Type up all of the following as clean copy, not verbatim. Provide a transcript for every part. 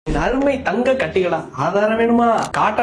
அருமை தங்க கட்டிகளா ஆதாரம் வேணுமா? காட்ட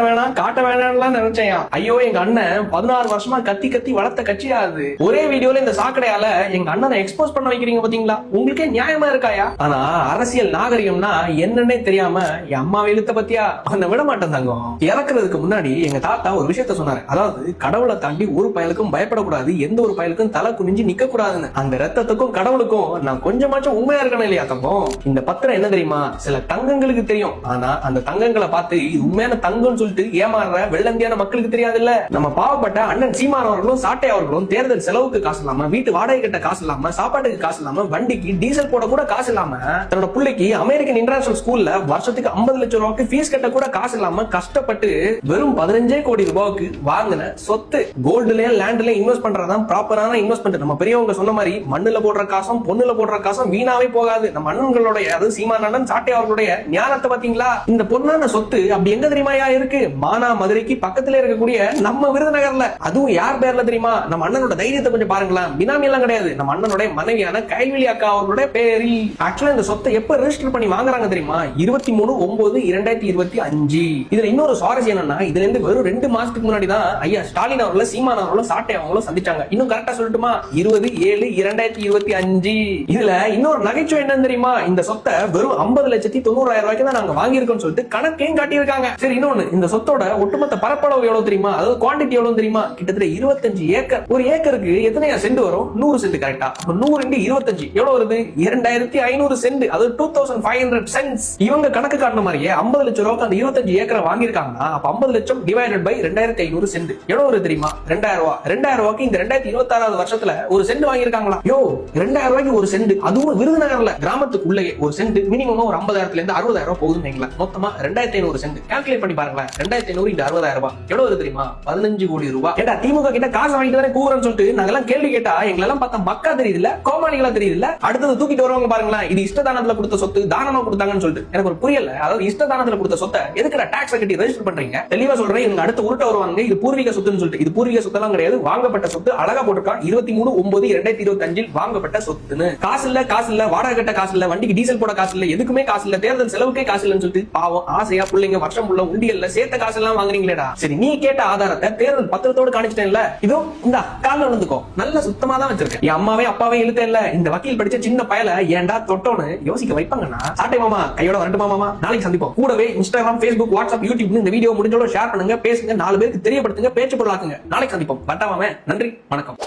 வேணாம்லாம் நினைச்சேன். ஐயோ, எங்க அண்ணன் 16 வருஷமா கத்தி கத்தி வளர்த்த கட்சியா அது. ஒரே வீடியோல இந்த சாக்கடையால எங்க அண்ணனை எக்ஸ்போஸ் பண்ண வைக்கிறீங்க பாத்தீங்களா? உங்களுக்கே நியாயமா இருக்காயா? ஆனா அரசியல் நாகரிகம்னா என்னன்னே தெரியாம என் அம்மா இழுத்த பத்தியா அந்த விட மாட்டேன் தங்கம். இறக்குறதுக்கு முன்னாடி எங்க தாத்தா ஒரு விஷயத்த சொன்னாரு. அதாவது கடவுளை தாண்டி ஒரு பயலுக்கும் பயப்படக்கூடாது, எந்த ஒரு பயலுக்கும் தலை குனிஞ்சு நிக்க கூடாதுன்னு. அந்த ரத்தத்துக்கும் கடவுளுக்கும் நான் கொஞ்சமாச்சும் உண்மையா இருக்கணும் இல்லையா தங்கம்? இந்த பத்திரம் என்ன தெரியுமா? சில தங்கங்களுக்கு தெரியும். ஆனா அந்த தங்கங்களை பார்த்து இது உண்மையான தங்கம்னு சொல்லிட்டு ஏமாறுற வெள்ளந்தியான மக்களுக்கு தெரியாது இல்ல. நம்ம பாவப்பட்ட அண்ணன் சீமான் அவர்களும் சாட்டை அவர்களும் தேர்தல் செலவுக்கு காசு இல்லாம, வீட்டு வாடகை கட்ட காசு இல்லாம, சாப்பாட்டுக்கு காசு இல்லாம, வண்டிக்கு டீசல் போட கூட காசு இல்லாம, தன்னோட பிள்ளைக்கு அமெரிக்கன் இன்டர்நேஷனல் ஸ்கூல்ல வருஷத்துக்கு 50 லட்சம் ரூபாய்க்கு ஃபீஸ் கட்ட கூட காசு இல்லாம கஷ்டப்பட்டு வெறும் 15 கோடி ரூபாய்க்கு வாங்கின சொத்து கோல்டுல லேண்ட்ல இன்வெஸ்ட் பண்றதான் ப்ராப்பரான இன்வெஸ்ட்மெண்ட். நம்ம பெரியவங்க சொன்ன மாதிரி மண்ணுல போடுற காசும் பொண்ணுல போடுற காசும் வீணாவே போகாது. நம்ம அண்ணன்களுடைய, அது சீமான் அண்ணன் சாட்டை அவர்களுடைய ஞானத்தை பாத்தீங்களா? இந்த பொன்னான சொத்து அப்படி எங்க தெரியுமாயா இருக்கு? மானா மதுரைக்கு பக்கத்துல இருக்கக்கூடிய நம்ம விருதுநகர்ல. அதுவும் யார் பேர்ல தெரியுமா? நம்ம அண்ணனோட தைரியத்தை கொஞ்சம் பாருங்களேன். பினாமி எல்லாம் கிடையாது, நம்ம அண்ணனுடைய மனைவியான கைவிழி அக்கா அவர்களுடைய பேரில். ஆக்சுவலா இந்த சொத்தை எப்ப ரெஜிஸ்டர் பண்ணி வாங்குறாங்க தெரியுமா? 23/9/2025. இதுல இன்னொரு சுவாரஸ்யம் என்னன்னா, இதுல இருந்து வெறும் 2 மாசத்துக்கு முன்னாடி தான் ஐயா ஸ்டாலின் அவர்களும் சீமான் அவர்களும் சாட்டை அவங்களும் சந்திச்சாங்க. இன்னும் கரெக்டா சொல்லட்டுமா? 20/7/2025. இதுல இன்னொரு நகைச்சுவை என்னன்னு தெரியுமா? இந்த சொத்தை வெறும் 50,90,000 ரூபாய்க்கு தான் நாங்க வாங்கியிருக்கோம் சொல்லிட்டு கணக்கையும் காட்டியிருக்காங்க. சரி, இன்னொன்னு, இந்த சொத்தோட ஒட்டுமொத்த பரப்பளவு எவ்வளவு தெரியுமா? அதாவது குவாண்டிட்டி எவ்வளவு தெரியுமா? கிட்டத்தட்ட 25 ஏக்கர். ஒரு ஏக்கருக்கு எத்தனையா சென்ட் வரும்? 100 சென்ட். கரெக்டா? 100 × 25 எவ்வளவு வருது? 2500 சென்ட். அது 2500 சென்ட்ஸ். இவங்க கணக்கு காட்டின மாதிரியே 50 லட்சம் ரூபாய்க்கு அந்த 25 ஏக்கரை வாங்கியிருக்காங்கன்னா அப்ப 50 லட்சம் டிவைடட் பை 2500 சென்ட் எவ்வளவு வருது தெரியுமா? 2000 ரூபாய். 2000 ரூபாய்க்கு இந்த 2026 வருஷத்துல ஒரு சென்ட் வாங்கியிருக்காங்களா? யோ, 2000 ரூபாய்க்கு ஒரு சென்ட், அதுவும் விருதுநகர்ல கிராமத்துக்குள்ளேயே ஒரு சென்ட் மினிமம் ஒரு 50,000 இருந்து 60,000 ரூபாய் போகுதுன்னு வைங்களேன். மொத்தமா 2500 சென்ட். கால்குலேட் பண்ணி பாருங்களேன். 2500 × 60,000 ரூபாய் எவ்வளவு வருது தெரியுமா? 15 கோடி ரூபாய். கேட்டா திமுக கிட்ட காசு வாங்கிட்டு தானே கூறன்னு சொல்லிட்டு நாங்கெல்லாம் கேள்வி கேட்டா எங்களெல்லாம் பார்த்தா மக்கா தெரியுது இல்ல, கோமாளிகளா தெரியுது இல்ல. அடுத்தது தூக்கிட்டு வருவாங்க பாருங்களேன். இது இஷ்டதானத்துல கொடுத்த சொத்து, தானமா கொடுத்தாங்கன்னு சொல்லிட்டு. எனக்கு ஒரு புரியல. அதாவது இஷ்டதானத்துல கொடுத்த சொத்தை எதுக்கு டாக்ஸ் கட்டி ரெஜிஸ்டர் பண்றீங்க? தெளிவா சொல்றேன். இவங்க அடுத்து உருட்ட வருவாங்க. இது பூர்வீக சொத்துன்னு சொல்லிட்டு. இது பூர்வீக சொத்தெல்லாம் கிடையாது, வாங்கப்பட்ட சொத்து. அழகா போட்டிருக்கான் 23/9/2025 வாங்கப்பட்ட சொத்துன்னு. காசு இல்ல, வாடகை கட்ட காசு இல்ல, வண்டிக்கு டீசல் போட காசு இல்ல, எதுக்குமே காசு இல்ல, தேர்தல் செலவுக்கே காசு இல்லன்னு சொல்லிட்டு பாவம் ஆசையா பிள்ளைங்க வருஷம் உள்ள உண்டியல்ல சேர்த்த காசு எல்லாம் வாங்குறீங்களேடா. சரி, நீ கேட்ட ஆதாரத்தை தேர்தல் பத்திரத்தோடு காணிச்சிட்டேன்ல, இதோ இந்த கால்ல விழுந்துக்கோ. நல்ல சுத்தமா தான் வச்சிருக்கேன். என் அம்மாவே அப்பாவே இழுத்தேன் இல்ல. இந்த வக்கீல் படிச்ச சின்ன பயல ஏன்டா தொட்டோன்னு யோசிக்க வைப்பாங்கன்னா சாட்டை மாமா கையோட வரட்டுமா மாமா? நாளைக்கு சந்திப்போம். கூடவே இன்ஸ்டாகிராம், Facebook, வாட்ஸ்அப், யூடியூப் இந்த வீடியோ முடிஞ்சோட ஷேர் பண்ணுங்க, பேசுங்க, 4 பேருக்கு தெரியப்படுத்துங்க, பேச்சு பொருளாக்குங்க. நாளைக்கு சந்திப்போம். பட்டாமாமே. நன்றி, வணக்கம்.